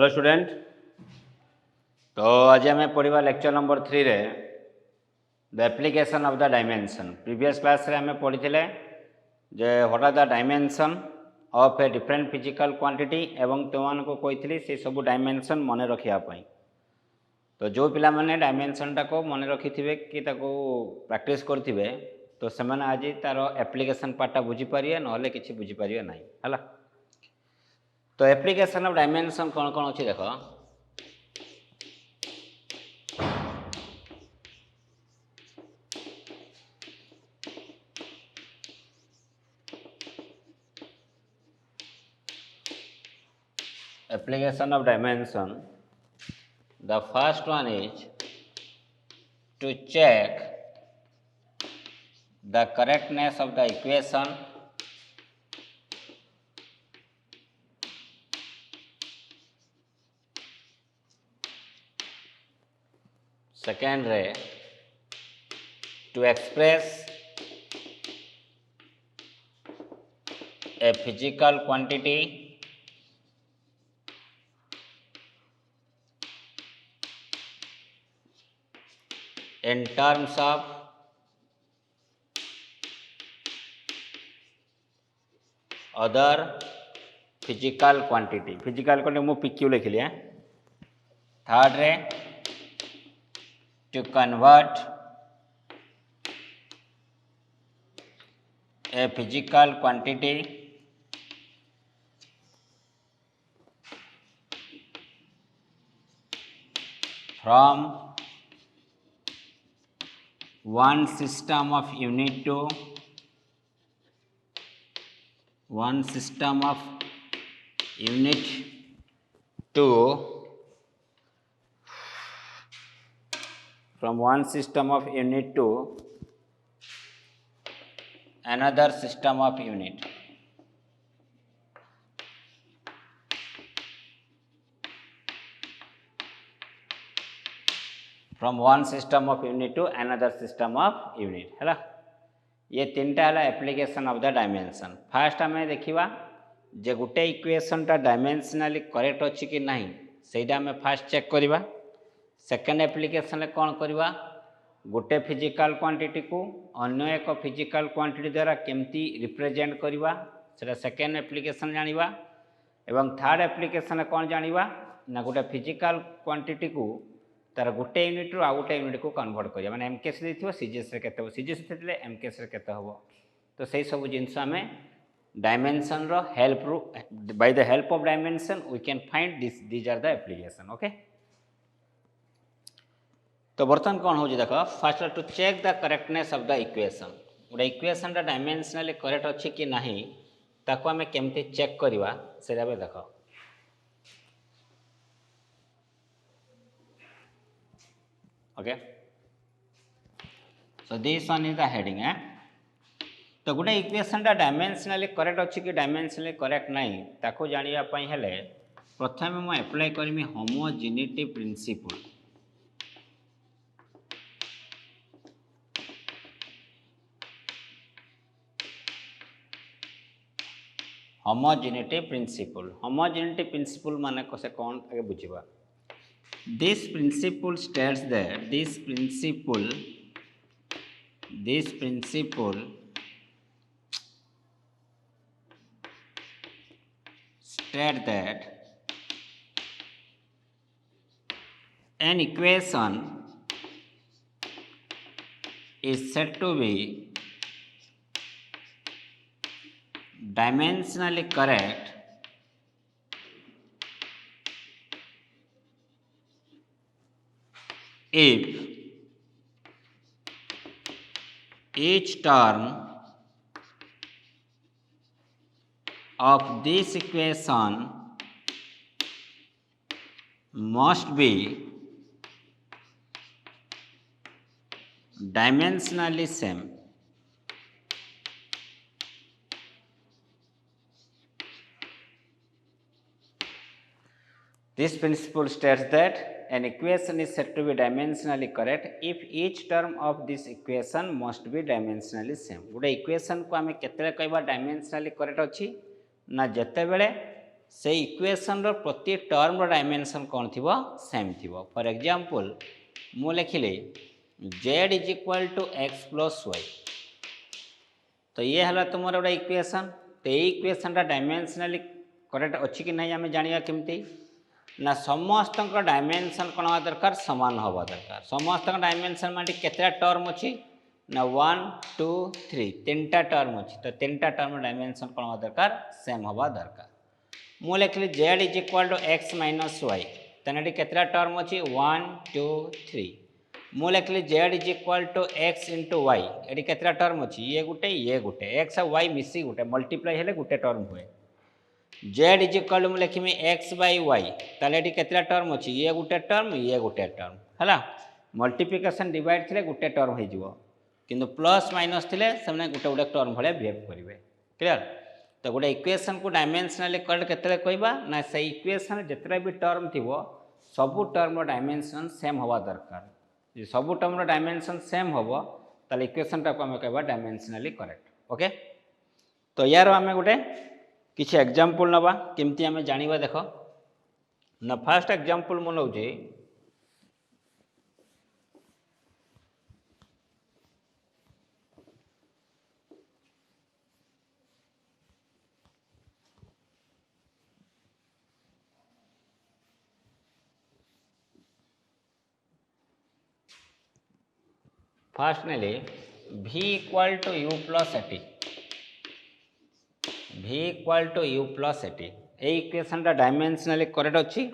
Hello student. तो आज आम पढ़ा लेक्चर नंबर 3 रे the application of the dimension. Previous class रे आम पढ़ी जे what are the dimension of a different physical quantity एवं तुमको कही से सब डायमेंशन मन रखापी। तो जो पिला माने डायमेंशन टाक मन रखि थे कि प्रैक्टिस करेंगे तो से आज तार एप्लिकेशन पार्टा बुझीपारे ना कि बुझीपारे ना है। तो एप्लिकेशन ऑफ डायमेंशन कौन कौन अच्छी देख। Application of dimension, the first one is to check the correctness of the equation second ray to express a physical quantity in terms of other physical quantity। physical quantity मु PQ लिख लिया। Third रे to convert a physical quantity from one system of unit to one system of unit to from one system of unit to another system of unit। from one system of unit to another system of unit है। ये तीन टा है application of the dimension. Fast आम देखा जे गोटे equation टा dimensionally correct अच्छी कि नहीं सेटा आम फास्ट चेक करवा। सेकेंड एप्लिकेशन कौन करवा गोटे फिजिकल क्वांटिटी को अन्य एक फिजिकल क्वांटिटी द्वारा केमती रिप्रेजेंट करवा सेटा सेकेंड एप्लिकेशन जानिबा। एवं थर्ड एप्लिकेशन कौन जानिबा ना गोटे फिजिकल क्वांटिटी को तार गोटे यूनिट रु आ गोटे यूनिट को कन्वर्ट करिया माने एमकेएस देथिबो सीजीएस रे केते हो सीजीएस देथिले एमकेएस रे केते होबो। तो सेही सब जिंस आमे डायमेंशन रो हेल्प रु by the help of dimension we can find these are the application. Okay तो बर्तमान कौन हो देख first to check the correctness of the equation. गोटे इक्वेशन डायमेंशनली करेक्ट अच्छी कि नहीं ताको आमे केमती चेक करवा सेटा बे देख। Okay so this one is the heading है। तो गोटे इक्वेशन डायमेंशनली करेक्ट अच्छी कि डायमेंशनली करेक्ट नहीं ताको जानिया पई हेले प्रथमे मु अप्लाई करमी होमोजेनिटी प्रिंसिपल। होमोजेनिटी प्रिंसिपल माने से कौन आगे बुझिबा। This principle states that this principle states that an equation is said to be dimensionally correct if each term of this equation must be dimensionally same। This principle states that an equation is said to be dimensionally correct if each term of this equation must be dimensionally same। गोटे equation को आम केते कहबा dimensionally correct अच्छी ना जेते बेले से इक्वेशन प्रति टर्म डायमेंशन कौन थी सेम थी। फॉर एग्जांपल मु लिखिले z is equal to X plus Y, तो ये है तुम गोटे इक्वेशन। तो ये इक्वेशन डायमेंशनली करेक्ट अच्छी कि नहीं आम जाना केमती ना समस्त डायमेंशन कौन हवा दरकार समान हवा दरकार। समस्त डायमेंशन माने केतटा टर्म अच्छी ना 1 2 3 तीनटा टर्म अच्छी, तो तीनटा टर्म डायमेंशन कौन हवा दरकार सेम हवा दरकार। मु लिखली z is equal to x minus y, तेनाली केतटा टर्म अच्छी 1 2 3। मु लिखली z is equal to x into y, ये केतटा टर्म अच्छी ये गुटे एक्स और वाई मिसी गुटे मल्टीप्लाई हेले गुटे टर्म हुए। z इज इक्वल टू लिखमी एक्स बै वाई, ताले ये केतटा टर्म अच्छी ये गुटे टर्म है मल्टीप्लिकेशन डिवाइड थे गुटे टर्म हो, किंतु प्लस माइनस थे से गुटे गुटे टर्म भाया बिहेव करेंगे। क्लियर? तो गोटे इक्वेशन को डायमेंशनली करेक्ट केतले कहबा ना से इक्वेशन जितने भी टर्म थी सबू टर्म डायमेंशन सेम हवा दरकार। सबू टर्म डायमेंशन सेम हम ताले इक्वेशन टाक आम कह डायमेंशनली करेक्ट। ओके, तो यार आम गोटे किसी एग्जांपल नवा केमती आम जाना देख ना। फास्ट एग्जांपल मु नौचे फास्ट ने v equal to U plus AT, v equal to U plus AT ये इक्वेशन डायमेंशनली करेक्ट अच्छी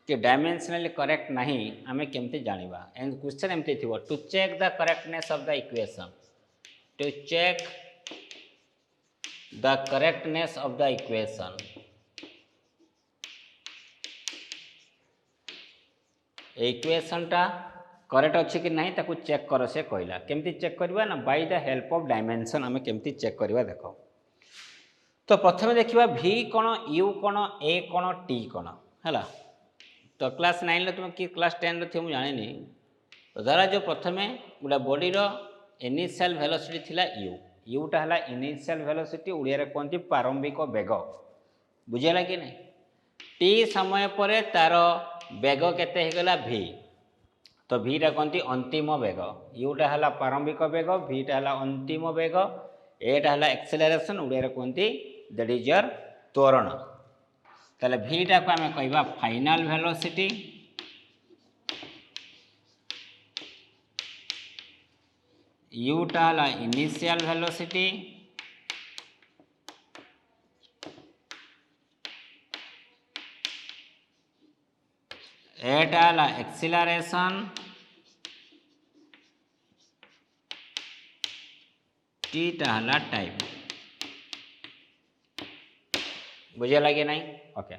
कि डायमेंशनली करेक्ट नहीं आम केमती जाना। एंड क्वेश्चन एमती थी to check the correctness of the equation, to check the correctness of the equation. Equation टा करेक्ट अच्छी कि नहीं ताकू चेक कर से कहला केमती चेक करवा ना bye the help of dimension आम केमती चेक करवा देख। तो प्रथम देखा v कौन u कौन a कौन t कौन है। तो क्लास 9 तुम कि क्लास 10 रे मुझे जानी। तो धरा जो प्रथम गोटे बॉडी इनिशियल वेलोसिटी थिला u, यूटा है इनिशियल वेलोसिटी उड़िया कहते प्रारंभिक बेग, बुझेगा कि नहीं। t समय पर तार बेग केते गला v, तो vटा कहती अंतिम बेग, यूटा है प्रारंभिक बेग vटा है अंतिम बेग, एटा है एक्सेलरेशन उड़िया कहती दैट इज योर त्वरण। ताले vटा को आम कहवा फाइनल वेलोसिटी, यूटा है इनिशियल वेलोसिटी, एटा है एक्सेलरेशन, टीटा है टाइम। बुझे लगे नहीं? ओके,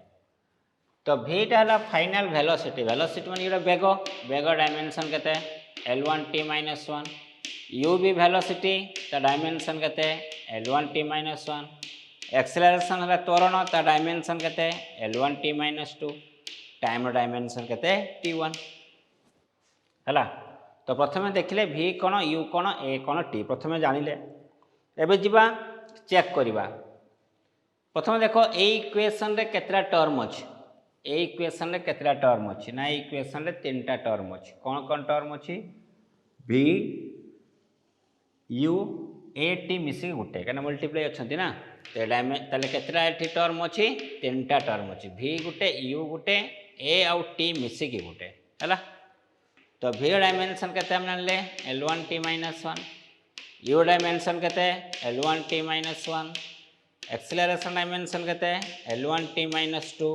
तो vटा है फाइनल वेलोसिटी, वेलोसिटी मान ये बेग, बेग डायमेंशन के L1t-1, u भी वेलोसिटी ता डायमेंशन के L1t-1, एक्सेलरेशन है त्वरण ता डायमेंशन के L1t-2, टाइम डायमेंशन के t1 है। तो प्रथम देखिले v कौन u कौन a कौन t प्रथम जानिले। एबे जीवा चेक करिबा। प्रथम देखो ए इक्वेशन रे केतरा टर्म अछि, ए इक्वेशन रे केतरा टर्म अछि ना, इक्वेशन रे तीनटा टर्म अछि। कौन कौन टर्म अछि? v u a t मिसी गुटे कना मल्टीप्लाई अछंती ना, ताले केतरा एठी टर्म अछि तीनटा टर्म अछि, v Gute u Gute a आउ t मिसी की गुटे हैला। तो v डायमेंशन केते हम जानले L1t-1, u डायमेंशन केते L1t-1, एक्सेलरेशन डायमेंशन केते L1t-2,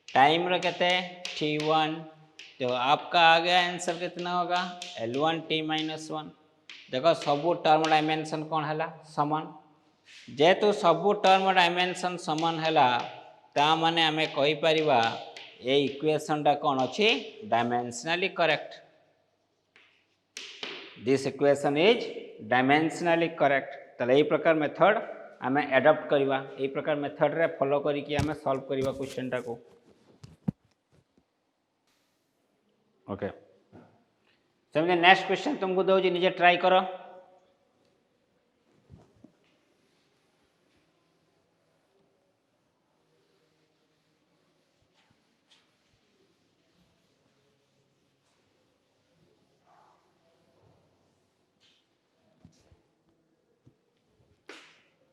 टाइम रे केते t1। तो आपका आ गया आंसर कितना होगा L1t-1। देखो सबू टर्म डायमेंशन कौन है समान, जेहेतु सबू टर्म डायमेंशन समान है ता माने आमे कहि परिबा ए इक्वेशन टा कौन अछि dimensionally correct. This equation is dimensionally correct. ताले ए प्रकार मेथड आमे एडॉप्ट करवा, ए प्रकार मेथड रे फॉलो करिकि आमे सॉल्व करवा क्वेश्चन टा को। ओके, सेमते नेक्स्ट क्वेश्चन तुमको दउजी निजे ट्राई करो।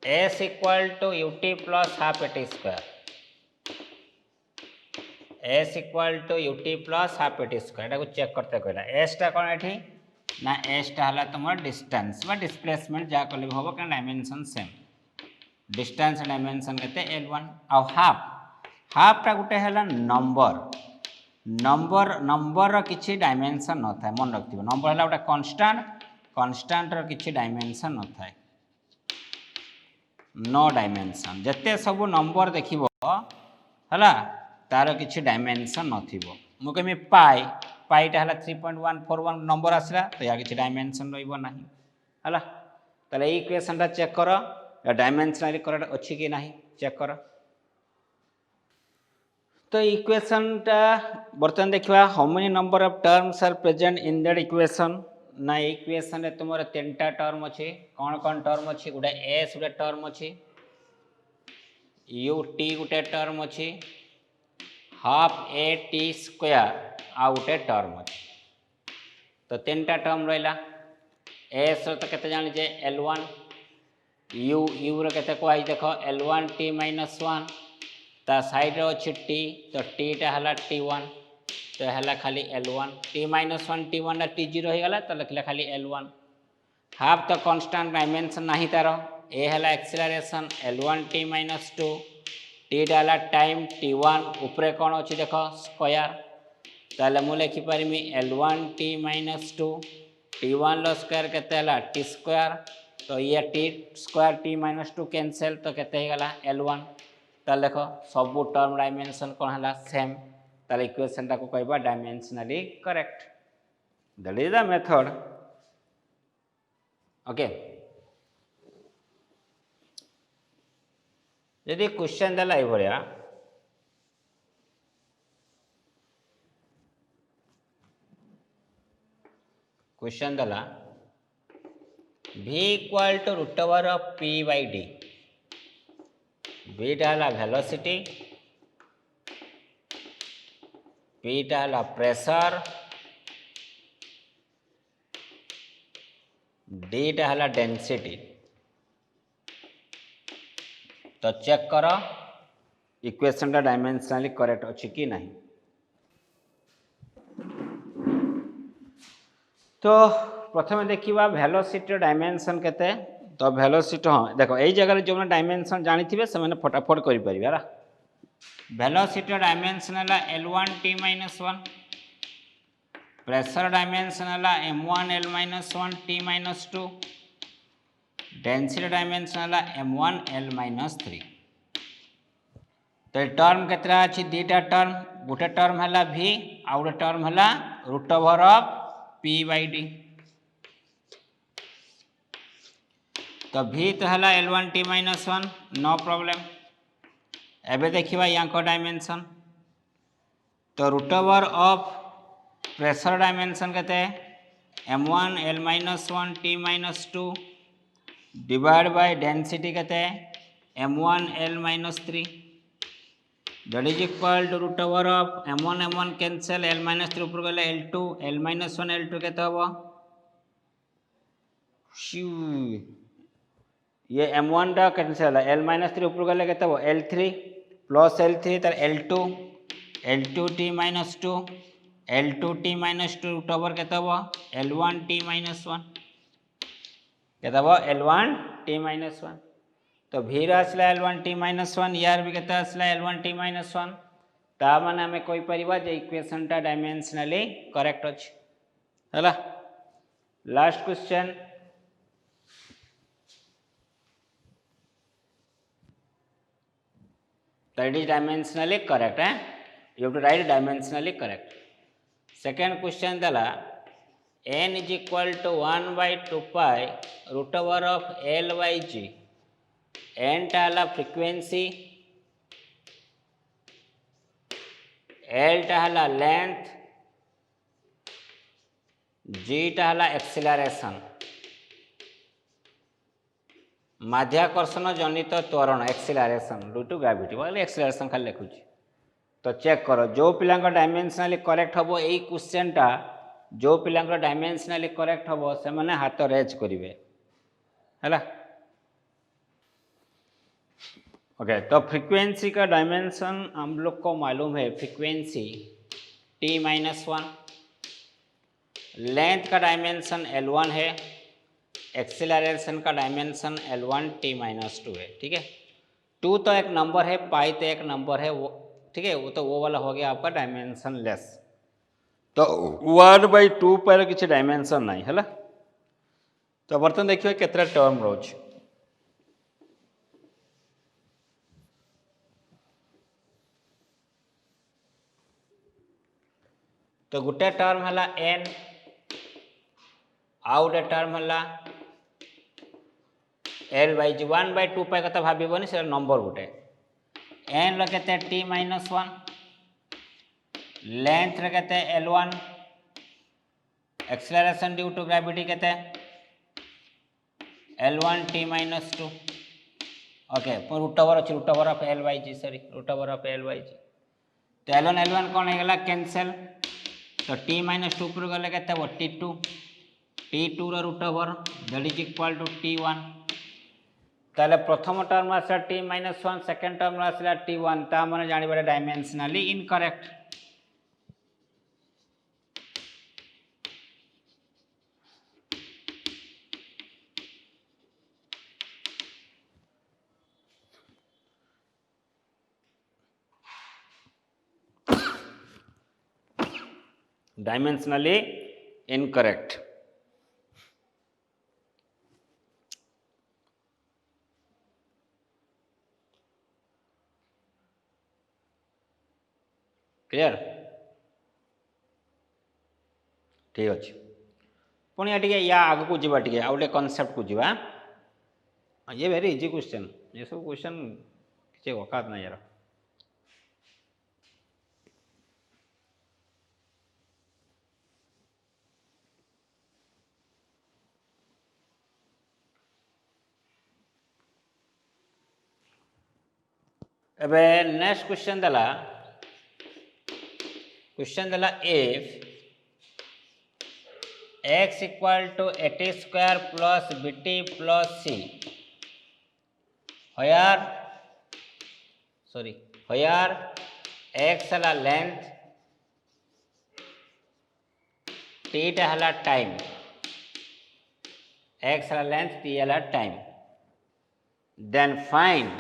S equal to UT plus half AT square S equal to UT plus half AT square को चेक करते कहला एसटा कौन एठी ना एसटा हला तुम डिस्टेंस बा डिस्प्लेसमेंट जहाँ कले भी हम क्या डायमेंशन सेम डिस्टेंस डायमेंशन के L1 आउ हाफटा गोटे है नंबर नंबर किसी डायमेंशन न था मन रखिए नंबर है गोटे कन्स्टांट किसी डायमेंशन न था नो डायमेंशन जिते सब नंबर देखिबो हला तार किसी डायमेंशन नथिबो मु कमी पाईटा है 3.141 नंबर आसला तो या किसी डायमेंशन रहिबो नाही हला ताले ई इक्वेशनटा चेक कर डायमेंशनली करेक्ट अच्छी कि नहीं चेक कर तो इक्वेशनटा बर्तमान देखा how many number of terms are present in that equation ना इक्वेशन तुम तीनटा टर्म अच्छे कौन टर्म अच्छे गोटे एस गोटे टर्म अच्छे यू टी गोटे टर्म अच्छे हाफ ए टी स्क्वायर आ गोटे टर्म अच्छे तो तीनटा टर्म रहा एस तो केते जानिजे L1 यू के कहुई देख L1 टी माइनस 1 ता साइड अच्छे टी तो टीटा है T1 तो है खाली L1 T minus 1 T1 T0 हो गला तो लिखला खाली L1 हाफ तो कांस्टेंट डायमेंशन नहीं तार ए है acceleration L1 T minus 2 theta है टाइम T1 उपरे कौन अच्छी देख स्क्वायर ताले मु लिखिपारि L1 टी माइनस 2 T1 लो स्क्वायर केते टी स्क्वायर तो ये T square T minus 2 cancel तो केते गला L1 ताले देख सब टर्म डायमेंशन कौन है सेम ताले इक्वेशनटा को कहबा dimensionally correct that is the method okay यदि क्वेश्चन देला ए भरिया क्वेश्चन देला v equal to root over of p by d v टा है वेलोसिटी p टा है प्रेशर d टा है डेंसिटी तो चेक कर इक्वेशन टा डायमेंशनली करेक्ट अच्छी कि नहीं तो प्रथम देखा वेलोसिटी डायमेंशन केते तो वेलोसिटी हाँ देख यही जगह जो डायमेंशन जानी थे से फटाफट करें वेलोसिटी डायमेंशन है L1 T minus 1 pressure dimension है M1 L minus 1 T minus 2 density dimension है M1 L माइनस 3 तो टर्म केतरा अच्छी दीटा टर्म गोटे टर्म है v आ गोटे टर्म है root over of p by d तो v तो है L1 T minus 1 no problem एबे देखिबा यांको डायमेंशन तो root over of pressure dimension केते M1 L minus 1 T minus 2 divide by density केते M1 L minus 3 that is equal to root over of M1 cancel L minus 3 ऊपर गले L2 L minus 1 L2 केते हबो ये M1 टा cancel है L minus 3 ऊपर गले केते हबो L3 प्लस L3 तर L2 T minus 2 L2 T minus 2 root over केते हबो L1 टी माइनस 1 केते हबो L1 टी माइनस 1 तो v आसला L1 टी माइनस 1 यार भी केते आसला L1 टी माइनस 1 ता माने हमें कोई परिबा जे इक्वेशन टा डायमेंशनली करेक्ट अछि हला last question that is dimensionally correct you have to write dimensionally correct second question dala n is equal to 1 by 2 pi root over of L by g n टा है frequency L टा है length g टा है acceleration माध्याकर्षण जनित त्वरण acceleration due to gravity बोले acceleration खाली लिखुची तो चेक कर जो पिला डायमेंशनली करेक्ट हम यही क्वेश्चन टा जो पिला डायमेंशनली करेक्ट हम से मैंने हाथ रेज करेंगे है ओके, तो फ्रीक्वेंसी का डायमेंशन हम लोग को मालूम है, फ्रीक्वेंसी t-1, लेंथ का डायमेंशन L1 है, एक्सेलरेशन का डायमेंशन L1 t-2 है। ठीक है, 2 तो एक नंबर है, पाई तो एक नंबर है, वो ठीक है, वो तो वो वाला हो गया आपका डायमेंशन लेस। तो 1/2 पर किसी डायमेंशन नहीं है। तो बर्तन देखिए केतरा टर्म रोज। तो गोटे टर्म है n, आउ गोटे टर्म है L/g। 1/2 कथा भावन से नंबर गोटे n रखते t-1, लेंथ रखते L1, acceleration due to gravity कहते L1 t-2। Okay, root over अच्छी root over of L/g, sorry root over of L/g। तो L1 कौन है कैंसल, तो t-2 पर गले कहते वो t2 root over that is equal to t1। ताले प्रथम टर्म आसला t-1, सेकेंड टर्म आसला t1, ता माने जानिबारे dimensionally incorrect. Dimensionally incorrect. Clear, ठीक अच्छे। पुणी टे या आग को जावा टे आउ गोटे कनसेप्ट को जावा। ये वेरी इजी क्वेश्चन, ये सब क्वेश्चन किसी औकात ना यार। एबे नेक्स्ट क्वेश्चन दला, क्वेश्चन दला if x equal to at² plus bt plus c where x है लेंथ, t टा है टाइम, x है लेंथ, t है time, then find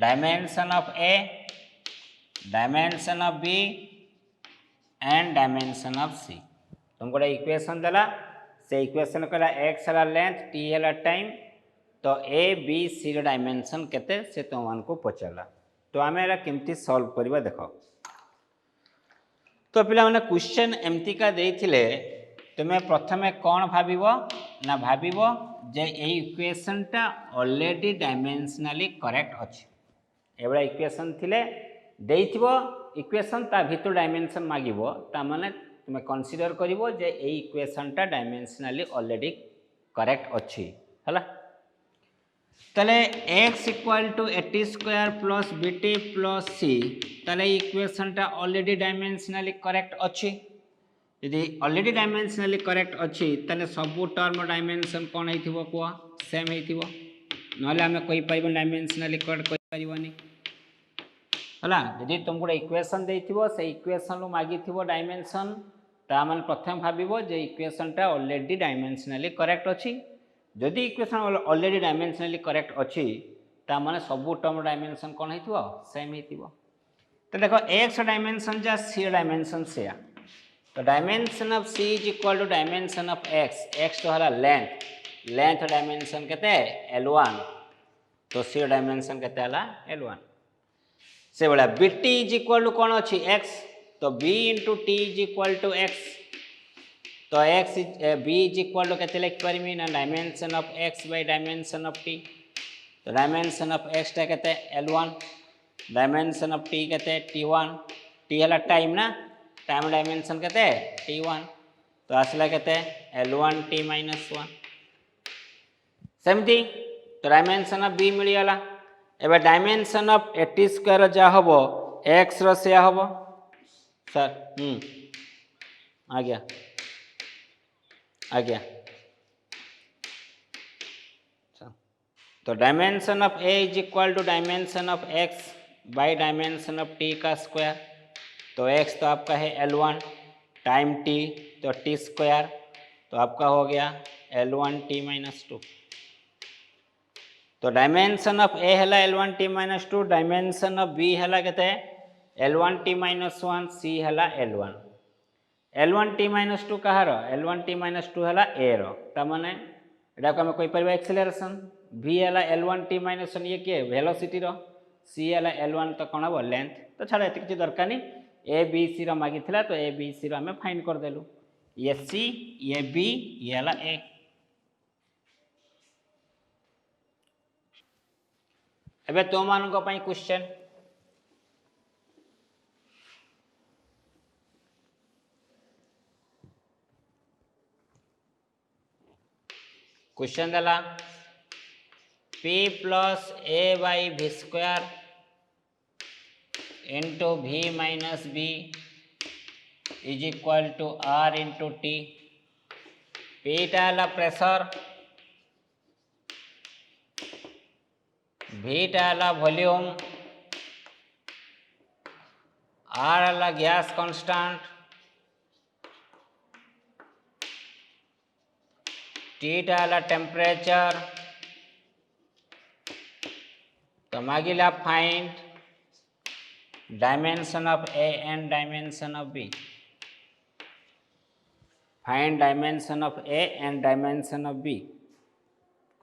dimension of a, dimension of b and dimension of c। तुमको equation देला, से equation कहला x है लेंथ, t है टाइम, तो a b c डायमेंशन केते से तुम को पचारा। तो आम केमती सॉल्व करवा देख। तो पिला माने क्वेश्चन एमतीका देथिले, तुम्हें प्रथमे कौन भाविबो ना भाविबो जे ए इक्वेशनटा ऑलरेडी डायमेंशनली करेक्ट अछि। एबड़ा इक्वेशन थिले देइथिबो इक्वेशन ता भितर डायमेंशन मागिबो, ता माने तुम्हें कंसीडर करिवो जे ए इक्वेशनटा डायमेंशनली ऑलरेडी करेक्ट अछि हला। ताले x equal to at² plus bt plus c, ताले इक्वेशनटा ऑलरेडी डायमेंशनली करेक्ट अछि। यदि ऑलरेडी डायमेंशनली करेक्ट अच्छी ताले सबू टर्म डायमेंशन कौन हो कह सेम हो, ना आम कहीपर डायमेंशनली करेक्ट कहीपरनी है। यदि तुमको इक्वेशन देथिबो से इक्वेशन मागी डायमेंशन, ता माने प्रथम भाविबो जे इक्वेशनटा ऑलरेडी डायमेंशनली करेक्ट अच्छी। जदि इक्वेशन ऑलरेडी डायमेंशनली करेक्ट अच्छी, ता माने सबू टर्म डायमेंशन कौन हो सेम हो। तो देखो x डायमेंशन जा c डायमेंशन से, तो dimension of c is equal to dimension of x तो है लेंथ, लेंथ डायमेंशन केते L1, तो c डायमेंशन केते है L1। से भाया bt इज इक्वल टू कौन अच्छी x, तो b into t is equal to x, तो x b is equal to केते लिख पारिमी ना dimension of x by dimension of t। तो डायमेंशन ऑफ x टा केते L1, डायमेंशन ऑफ t केते T1, t है टाइम ना, टाइम डायमेंशन केते T1, तो आसला केते L1 t-1 सेमती। तो डायमेंशन ऑफ b मिलगला। एबे डायमेंशन ऑफ at² जा हबो x रो से हबो सर आज्ञा आज्ञा तो dimension of A is equal to dimension of X by dimension of T का स्क्वायर। तो एक्स तो आपका है L1 टाइम टी, तो टी स्क्वायर तो आपका हो गया L1 टी माइनस 2। तो डायमेंशन ऑफ ए है L1 T minus 2, dimension of B है केते L1 टी माइनस 1, सी है L1। L1 टी माइनस 2 कहार L1 टी माइनस 2 है ए रो, तामाने एटा को हम कोई परिबा एक्सेलरेशन। v है L1 टी माइनस 1 ये किए वेलोसिटी रो, सी है L1 तो कौन हम लेंथ। तो छाड़ एत किसी दरकार नहीं, ए बी सी रो मागी थिला तो ए बी सी रो हमें फाइंड कर देलु। ये सी ये बी ये है ए। एबे तो मान को पाई क्वेश्चन क्वेश्चन देला p plus a by v square into v minus b is equal to r into t. p टा है प्रेशर, v टा है वॉल्यूम, r है गैस कांस्टेंट, t टा है टेम्परेचर। तो मागिला find dimension of a and dimension of b. Find dimension of a and dimension of b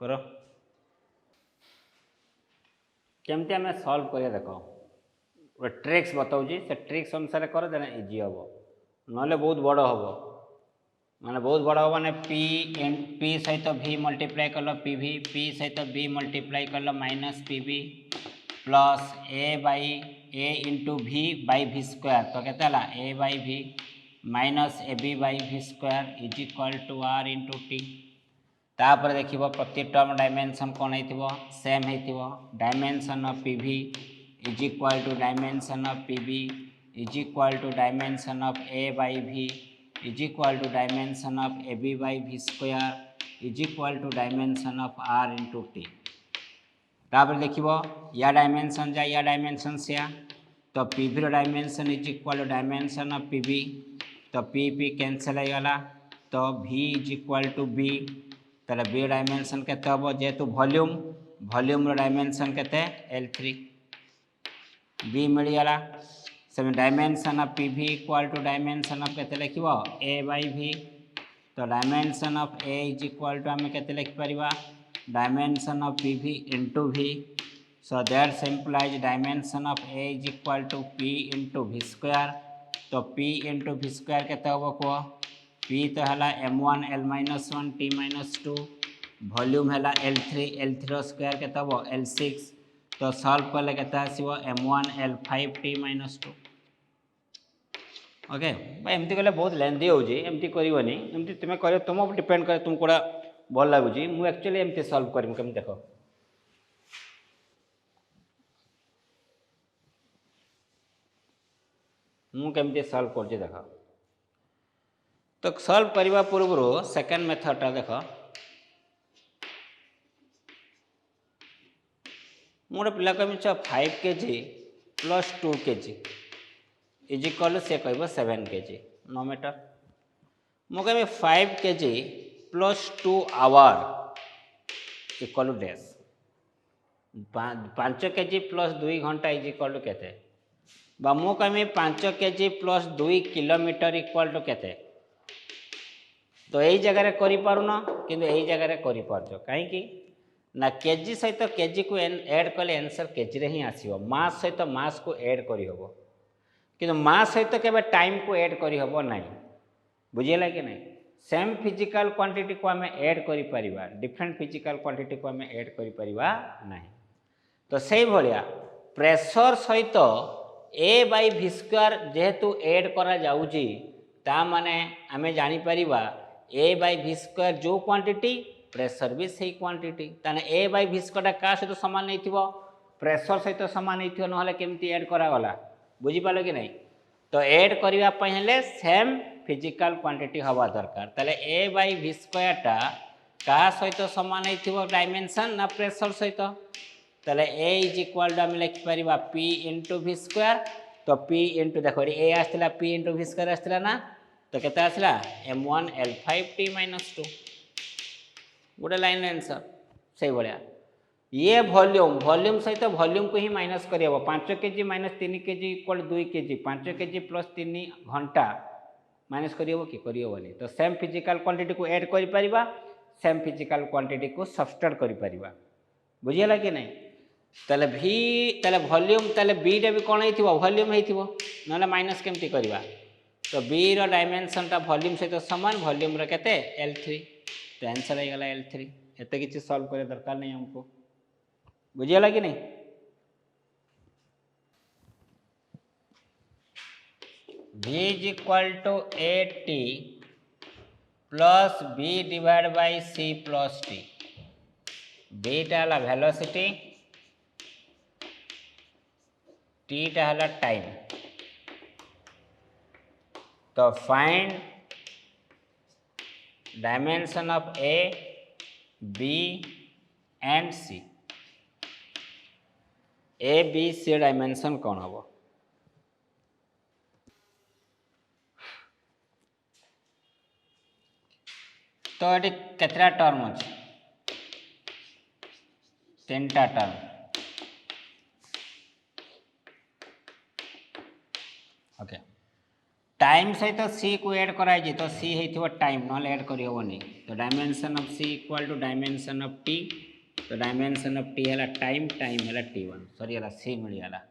करो। केमती आम सॉल्व करिया देख गोटे ट्रिक्स बताऊँ, से ट्रिक्स अनुसार कर देना इजी हम, ना बहुत बड़ हम माने बहुत बड़ हम माने पी सहित v मल्टीप्लाई कल पी सहित b मल्टीप्लाई कल minus p b plus a by a into v by v square. तो केते हला a by v minus a B by v square is equal to r into T. तापर देखिबो प्रति term dimension कौन है same है, dimension of p v is equal to dimension of P b is equal to dimension of a by v is equal to dimension of A B by V square is equal to dimension of R into T. तापर देखिबो या dimension जा या dimension से तो P V dimension is equal to dimension of P B, तो P P cancel हो गला, तो v is equal to B. ताले बी डायमेंशन केते हम जेहेतु वॉल्यूम डायमेंशन केते L3 बी मिलगला। से dimension of p v equal to dimension of केते लिखिबो ए बाई वी। तो dimension of A is equal to आम केते लिख परिबा dimension of p v into v. So that's implies dimension of A is equal to p into v square. तो p into v square केते हम कह p तो है m1 l माइनस 1 t माइनस 2, वॉल्यूम है L3 स्क्वायर केते हम L6। तो सॉल्व कले केते आसीबो m1 l5 t माइनस 2। ओके भाई एमती कले बहुत लेंदी हो जी, एमती करबनी, एमती तुम कर तुम डिपेंड करे तुमको भल लगुच। मु एक्चुअली एमती सॉल्व करम केम देख मु केमती सॉल्व कर देख। तो सॉल्व करने पूर्व सेकेंड मेथडटा देख, मोटे पिला कह 5 kg plus 2 kg is equal से कह 7 kg नो मैटर। मु कह 5 kg प्लस 2 आवर इक्वल डेस 5 kg प्लस 2 घंटा इज इक्वल टू केते, बा मु कह 5 kg plus 2 kilometre equal to केते। तो यही जगह करूँ कि यही जगह कर कहीं ना केजी सहित केजी को ऐड कले आंसर केजी रे ही आसीबो, मास सहित मास को ऐड करी हबो कि मास सहित केबे टाइम को ऐड करी हबो नहीं। बुझेला कि नहीं? सेम फिजिकल क्वांटिटी को आम ऐड करि परिबा, डिफरेंट फिजिकल क्वांटिटी को आम ऐड करि परिबा नहीं। तो से भलिया प्रेशर सहित ए बाई वी स्क्वायर जेहेतु ऐड करा जाउची, ता माने आमे जानी परिबा ए बाई वी स्क्वायर जो क्वांटिटी प्रेशर भी सही क्वांटिटी, ताने ए बाई वी स्क्वायर क्या सहित सामान नहीं थी, प्रेशर सहित सामान नहीं थी, ना केमती ऐड करागला। बुझीपाल कि नहीं? तो ऐड करने सेम फिजिकल क्वांटिटी हवा दरकार। ताले ए बाई वी स्क्वायर टा क्या सहित सामान हो डायमेंशन ना प्रेशर सहित ताले ए इज इक्वाल टू आम लिखिपर पी इंटू भि स्क्वायर तो पी इंटू देख ए आसला पी इंटू भि स्क्वायर आसला ना तो केते आसला m1l5t-2 गोटे लाइन आंसर से भाया ये वॉल्यूम सहित वॉल्यूम को ही माइनस कर 5 KG minus 3 KG equal 2 KG 5 KG plus 3 घंटा माइनस करनी तो सेम फिजिकल क्वांटिटी को ऐड कर सेम फिजिकल क्वांटिटी को सबस्ट्रेट कर बुझीगला कि नहीं ताले भी ताले वॉल्यूम ताले बी रे भी कौन हो वॉल्यूम हो ना माइनस केमती करवा तो बी रो डायमेंशन टा वॉल्यूम सहित सामान वॉल्यूम रे केते L3 तो आंसर हो गला L3 एते किसी सॉल्व करे दरकार नहीं हमको बुझीगला कि नहीं V is equal to AT plus B divided by C plus T B टा हला वेलोसिटी T टा हला टाइम तो find dimension of A B and C A B C dimension कौन हम तो ये केतरा टर्म अच्छे 3टा टर्म ओके टाइम सहित सी को ऐड कराई तो सी हो टाइम ना ऐड करहबनी तो dimension of c equal to dimension of t तो डायमेंशन ऑफ टी है टाइम टाइम है T1 सरीगला सी मिलगला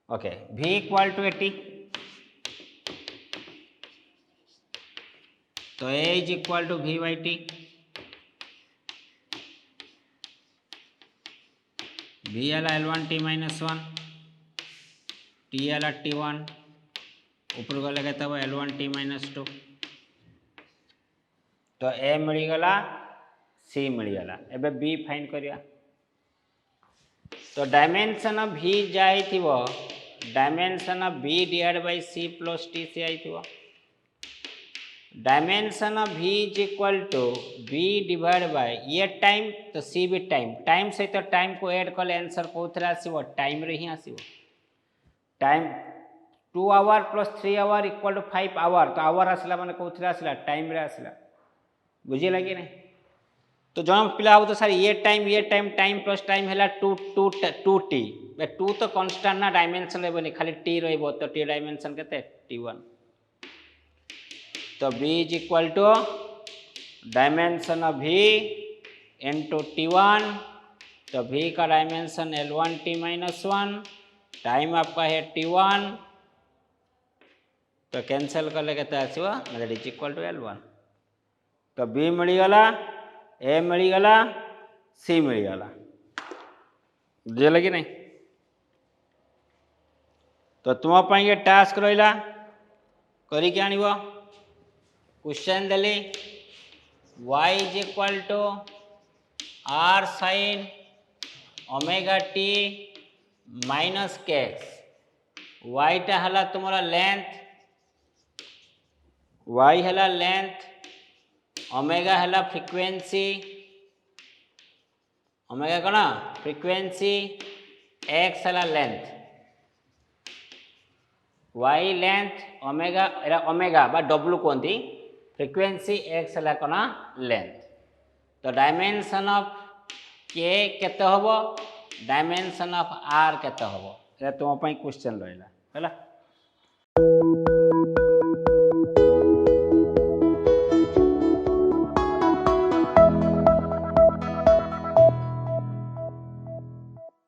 okay V equal to AT तो A is equal to V by t V है L1t माइनस 1 T है T1 ऊपर गले कहता है L1t माइनस 2 तो A मिलगला C मिलगला एबे B फाइंड करिया तो डायमेंशन ऑफ V जाई dimension of B divide by C plus T से आई dimension of V is equal to B divide by ये टाइम तो C भी टाइम सहित तो टाइम को ऐड कले आंसर कौन आसो टाइम रे ही आसो time 2 hour plus 3 hour equal to 5 hour तो आवर आसला माने कौन आसला टाइम रे आसला बुझीला कि नहीं तो जन पिला हो तो सर ये टाइम प्लस टाइम है 2t 2 तो कांस्टेंट ना डायमेंशन लेबनी खाली t रहिबो तो t डायमेंशन केते T1 तो B is equal to dimension of V into T1 तो V का डायमेंशन L1t माइनस 1 टाइम आपका है T1 तो कैंसिल कर ले कहते आसो मतलब इज इक्वल टू L1 तो B मिलगला A मिलगला C मिलगला बुझे कि नहीं तो तुम ये टास्क रहा करिके आनिबो क्वेश्चन देली y is equal to r sin omega t minus kx y टा हला तुम्हारा लेंथ y हला लेंथ ओमेगा हला फ्रीक्वेंसी ओमेगा कौन फ्रीक्वेंसी x हला लेंथ y लेंथ ओमेगा एरा ओमेगा बा w कहती फ्रीक्वेंसी x है कौन लेंथ तो डायमेंशन ऑफ k केते हबो डायमेंशन ऑफ r केते हबो तुम क्वेश्चन रहा है